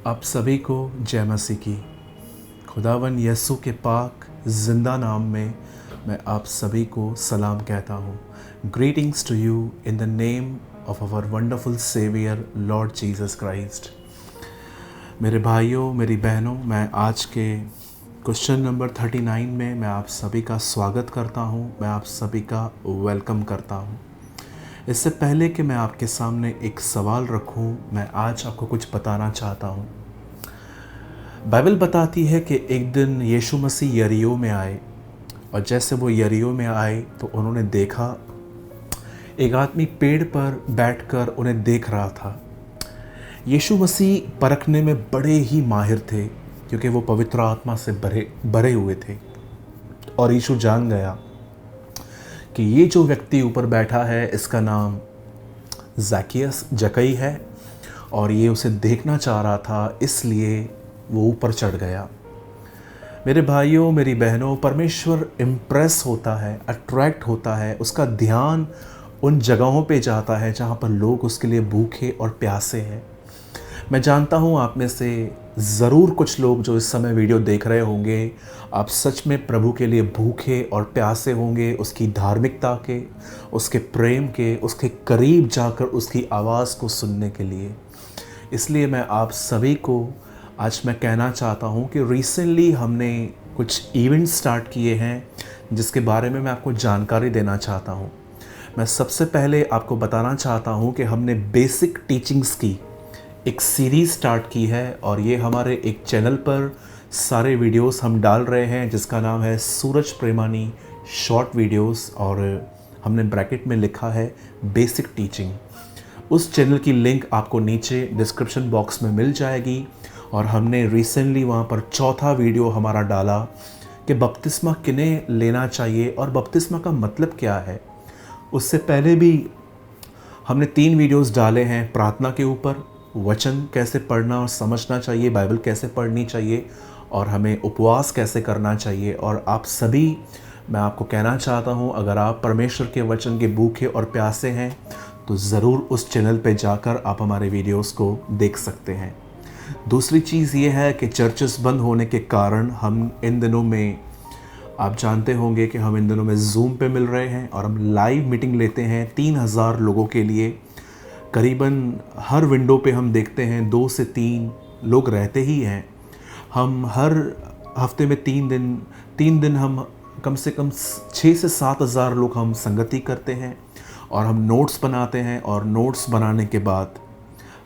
आप सभी को जय मसीह की। खुदावन यसु के पाक ज़िंदा नाम में मैं आप सभी को सलाम कहता हूँ। Greetings to you in the name of our wonderful saviour Lord Jesus Christ. मेरे भाइयों, मेरी बहनों, मैं आज के क्वेश्चन नंबर 39 में मैं आप सभी का स्वागत करता हूँ, मैं आप सभी का वेलकम करता हूँ। इससे पहले कि मैं आपके सामने एक सवाल रखूं, मैं आज आपको कुछ बताना चाहता हूं। बाइबल बताती है कि एक दिन यीशु मसीह यरीहो में आए, और जैसे वो यरीहो में आए तो उन्होंने देखा एक आदमी पेड़ पर बैठकर उन्हें देख रहा था। यीशु मसीह परखने में बड़े ही माहिर थे, क्योंकि वो पवित्र आत्मा से भरे हुए थे। और यीशु जान गया कि ये जो व्यक्ति ऊपर बैठा है, इसका नाम जक्कई है, और ये उसे देखना चाह रहा था, इसलिए वो ऊपर चढ़ गया। मेरे भाइयों, मेरी बहनों, परमेश्वर इम्प्रेस होता है, अट्रैक्ट होता है, उसका ध्यान उन जगहों पे जाता है जहाँ पर लोग उसके लिए भूखे और प्यासे हैं। मैं जानता हूँ आप में से ज़रूर कुछ लोग जो इस समय वीडियो देख रहे होंगे, आप सच में प्रभु के लिए भूखे और प्यासे होंगे, उसकी धार्मिकता के, उसके प्रेम के, उसके करीब जाकर उसकी आवाज़ को सुनने के लिए। इसलिए मैं आप सभी को आज मैं कहना चाहता हूँ कि रिसेंटली हमने कुछ इवेंट स्टार्ट किए हैं, जिसके बारे में मैं आपको जानकारी देना चाहता हूँ। मैं सबसे पहले आपको बताना चाहता हूँ कि हमने बेसिक टीचिंग्स की एक सीरीज़ स्टार्ट की है, और ये हमारे एक चैनल पर सारे वीडियोस हम डाल रहे हैं, जिसका नाम है सूरज प्रेमानी शॉर्ट वीडियोस, और हमने ब्रैकेट में लिखा है बेसिक टीचिंग। उस चैनल की लिंक आपको नीचे डिस्क्रिप्शन बॉक्स में मिल जाएगी। और हमने रिसेंटली वहाँ पर चौथा वीडियो हमारा डाला कि बपतिस्मा किन्हें लेना चाहिए और बपतिस्मा का मतलब क्या है। उससे पहले भी हमने 3 वीडियोस डाले हैं प्रार्थना के ऊपर, वचन कैसे पढ़ना और समझना चाहिए, बाइबल कैसे पढ़नी चाहिए, और हमें उपवास कैसे करना चाहिए। और आप सभी, मैं आपको कहना चाहता हूँ, अगर आप परमेश्वर के वचन के भूखे और प्यासे हैं तो ज़रूर उस चैनल पे जाकर आप हमारे वीडियोस को देख सकते हैं। दूसरी चीज़ ये है कि चर्चेस बंद होने के कारण हम इन दिनों में, आप जानते होंगे कि हम इन दिनों में ज़ूम पे मिल रहे हैं, और हम लाइव मीटिंग लेते हैं 3000 लोगों के लिए। करीबन हर विंडो पे हम देखते हैं 2 से 3 लोग रहते ही हैं। हम हर हफ्ते में 3 दिन हम कम से कम 6 से 7 हज़ार लोग हम संगति करते हैं, और हम नोट्स बनाते हैं, और नोट्स बनाने के बाद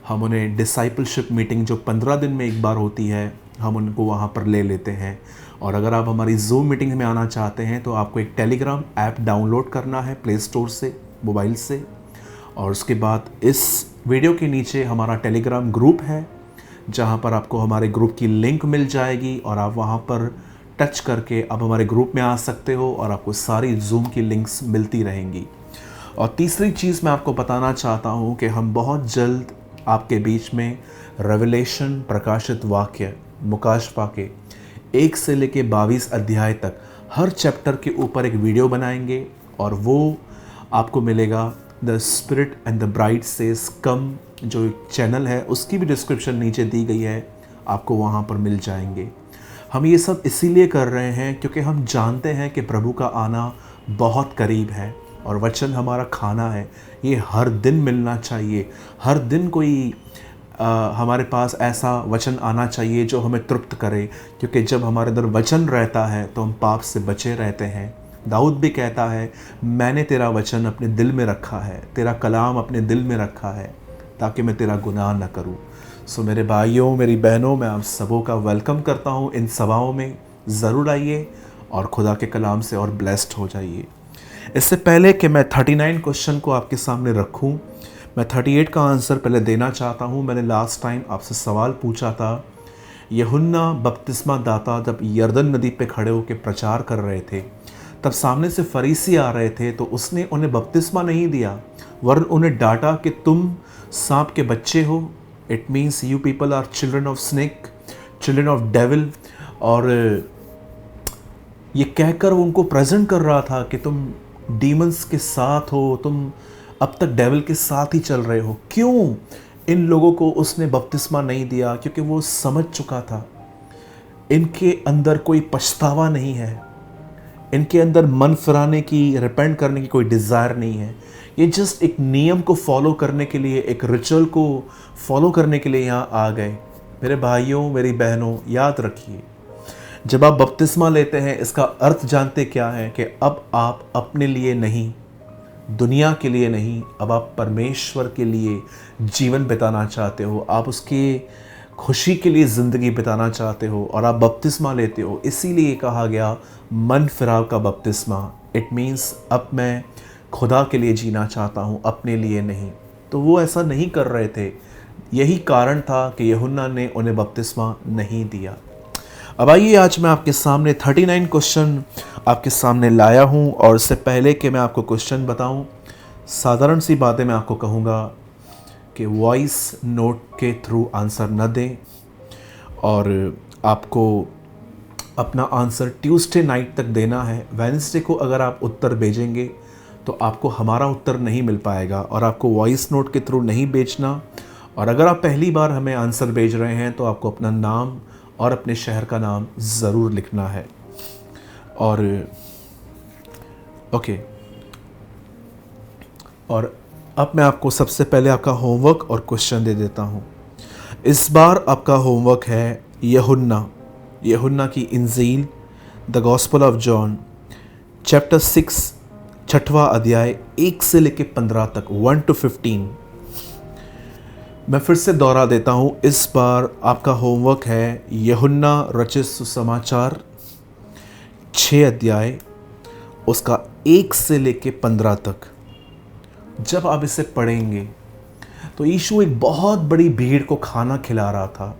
हम उन्हें डिसाइपलशिप मीटिंग जो 15 दिन में एक बार होती है, हम उनको वहाँ पर ले लेते हैं। और अगर आप हमारी ज़ूम मीटिंग में आना चाहते हैं तो आपको एक टेलीग्राम ऐप डाउनलोड करना है प्ले स्टोर से, मोबाइल से, और उसके बाद इस वीडियो के नीचे हमारा टेलीग्राम ग्रुप है, जहाँ पर आपको हमारे ग्रुप की लिंक मिल जाएगी, और आप वहाँ पर टच करके आप हमारे ग्रुप में आ सकते हो, और आपको सारी ज़ूम की लिंक्स मिलती रहेंगी। और तीसरी चीज़ मैं आपको बताना चाहता हूँ कि हम बहुत जल्द आपके बीच में रेवलेशन, प्रकाशित वाक्य, मुकाशफा के 1 से लेके 22 अध्याय तक हर चैप्टर के ऊपर एक वीडियो बनाएंगे, और वो आपको मिलेगा the spirit and the bride says come, जो चैनल है उसकी भी डिस्क्रिप्शन नीचे दी गई है, आपको वहाँ पर मिल जाएंगे। हम ये सब इसीलिए कर रहे हैं क्योंकि हम जानते हैं कि प्रभु का आना बहुत करीब है, और वचन हमारा खाना है, ये हर दिन मिलना चाहिए। हर दिन कोई हमारे पास ऐसा वचन आना चाहिए जो हमें तृप्त करे, क्योंकि जब हमारे अंदर वचन रहता है तो हम पाप से बचे रहते हैं। दाऊद भी कहता है, मैंने तेरा वचन अपने दिल में रखा है, तेरा कलाम अपने दिल में रखा है, ताकि मैं तेरा गुनाह न करूं। सो मेरे भाइयों, मेरी बहनों, मैं आप सबों का वेलकम करता हूं इन सभाओं में। ज़रूर आइए और खुदा के कलाम से और ब्लेस्ड हो जाइए। इससे पहले कि मैं 39 क्वेश्चन को आपके सामने रखूं, मैं 38 का आंसर पहले देना चाहता हूं। मैंने लास्ट टाइम आपसे सवाल पूछा था, यूहन्ना बपतिस्मा दाता जब यरदन नदी पे खड़े होकर प्रचार कर रहे थे, तब सामने से फरीसी आ रहे थे, तो उसने उन्हें बपतिस्मा नहीं दिया, वरन उन्हें डांटा कि तुम सांप के बच्चे हो। It means you people are children of snake, children of devil. और ये कहकर वो उनको प्रेजेंट कर रहा था कि तुम डीमंस के साथ हो, तुम अब तक डेविल के साथ ही चल रहे हो। क्यों? इन लोगों को उसने बपतिस्मा नहीं दिया क्योंकि वो समझ चुका था इनके अंदर कोई पछतावा नहीं है, इनके अंदर मन फिराने की, रिपेंट करने की कोई डिज़ायर नहीं है। ये जस्ट एक नियम को फॉलो करने के लिए, एक रिचुअल को फॉलो करने के लिए यहाँ आ गए। मेरे भाइयों, मेरी बहनों, याद रखिए, जब आप बपतिस्मा लेते हैं इसका अर्थ जानते क्या है कि अब आप अपने लिए नहीं, दुनिया के लिए नहीं, अब आप परमेश्वर के लिए जीवन बिताना चाहते हो, आप उसकी खुशी के लिए ज़िंदगी बिताना चाहते हो और आप बपतिस्मा लेते हो। इसीलिए कहा गया मन फिराव का बपतिस्मा। इट मीन्स अब मैं खुदा के लिए जीना चाहता हूँ, अपने लिए नहीं। तो वो ऐसा नहीं कर रहे थे, यही कारण था कि यूहन्ना ने उन्हें बपतिस्मा नहीं दिया। अब आइए, आज मैं आपके सामने 39 क्वेश्चन आपके सामने लाया हूँ और इससे पहले कि मैं आपको क्वेश्चन बताऊँ, साधारण सी बातें मैं आपको कहूँगा कि वॉइस नोट के थ्रू आंसर न दें और आपको अपना आंसर ट्यूसडे नाइट तक देना है। वेडनेसडे को अगर आप उत्तर भेजेंगे तो आपको हमारा उत्तर नहीं मिल पाएगा और आपको वॉइस नोट के थ्रू नहीं भेजना। और अगर आप पहली बार हमें आंसर भेज रहे हैं तो आपको अपना नाम और अपने शहर का नाम ज़रूर लिखना है। और ओके, और अब मैं आपको सबसे पहले आपका होमवर्क और क्वेश्चन दे देता हूँ। इस बार आपका होमवर्क है यूहन्ना की इंजील, the gospel of John, chapter 6, 6वां अध्याय, 1 से लेकर 15 तक, 1 to 15। मैं फिर से दोहरा देता हूँ, इस बार आपका होमवर्क है यूहन्ना रचित सुसमाचार 6 अध्याय, उसका 1 से लेकर 15 तक। जब आप इसे पढ़ेंगे तो यीशु एक बहुत बड़ी भीड़ को खाना खिला रहा था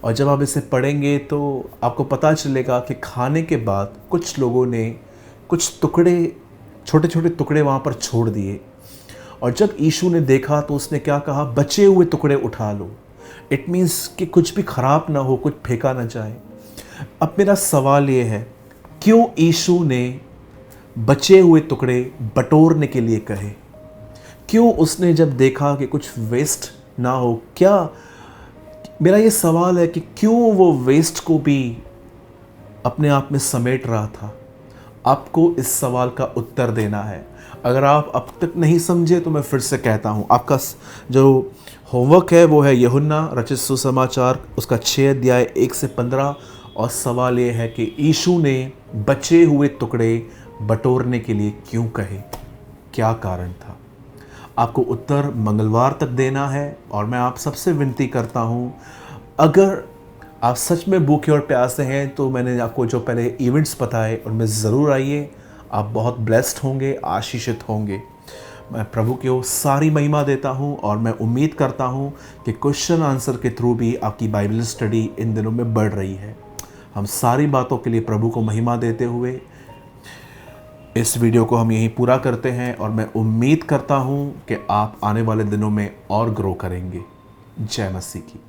और जब आप इसे पढ़ेंगे तो आपको पता चलेगा कि खाने के बाद कुछ लोगों ने कुछ टुकड़े, छोटे छोटे टुकड़े वहाँ पर छोड़ दिए और जब यीशु ने देखा तो उसने क्या कहा, बचे हुए टुकड़े उठा लो। इट मीन्स कि कुछ भी खराब ना हो, कुछ फेंका ना जाए। अब मेरा सवाल ये है, क्यों यीशु ने बचे हुए टुकड़े बटोरने के लिए कहे? क्यों उसने जब देखा कि कुछ वेस्ट ना हो, क्या, मेरा ये सवाल है कि क्यों वो वेस्ट को भी अपने आप में समेट रहा था? आपको इस सवाल का उत्तर देना है। अगर आप अब तक नहीं समझे तो मैं फिर से कहता हूँ, आपका जो होमवर्क है वो है यूहन्ना रचित सुसमाचार, उसका 6 अध्याय 1 से 15। और सवाल ये है कि यीशु ने बचे हुए टुकड़े बटोरने के लिए क्यों कहे, क्या कारण था? आपको उत्तर मंगलवार तक देना है और मैं आप सबसे विनती करता हूँ, अगर आप सच में भूखे और प्यासे हैं तो मैंने आपको जो पहले इवेंट्स बताए उनमें ज़रूर आइए। आप बहुत ब्लेस्ड होंगे, आशीषित होंगे। मैं प्रभु को सारी महिमा देता हूँ और मैं उम्मीद करता हूँ कि क्वेश्चन आंसर के थ्रू भी आपकी बाइबल स्टडी इन दिनों में बढ़ रही है। हम सारी बातों के लिए प्रभु को महिमा देते हुए इस वीडियो को हम यहीं पूरा करते हैं और मैं उम्मीद करता हूँ कि आप आने वाले दिनों में और ग्रो करेंगे। जय मसीह की।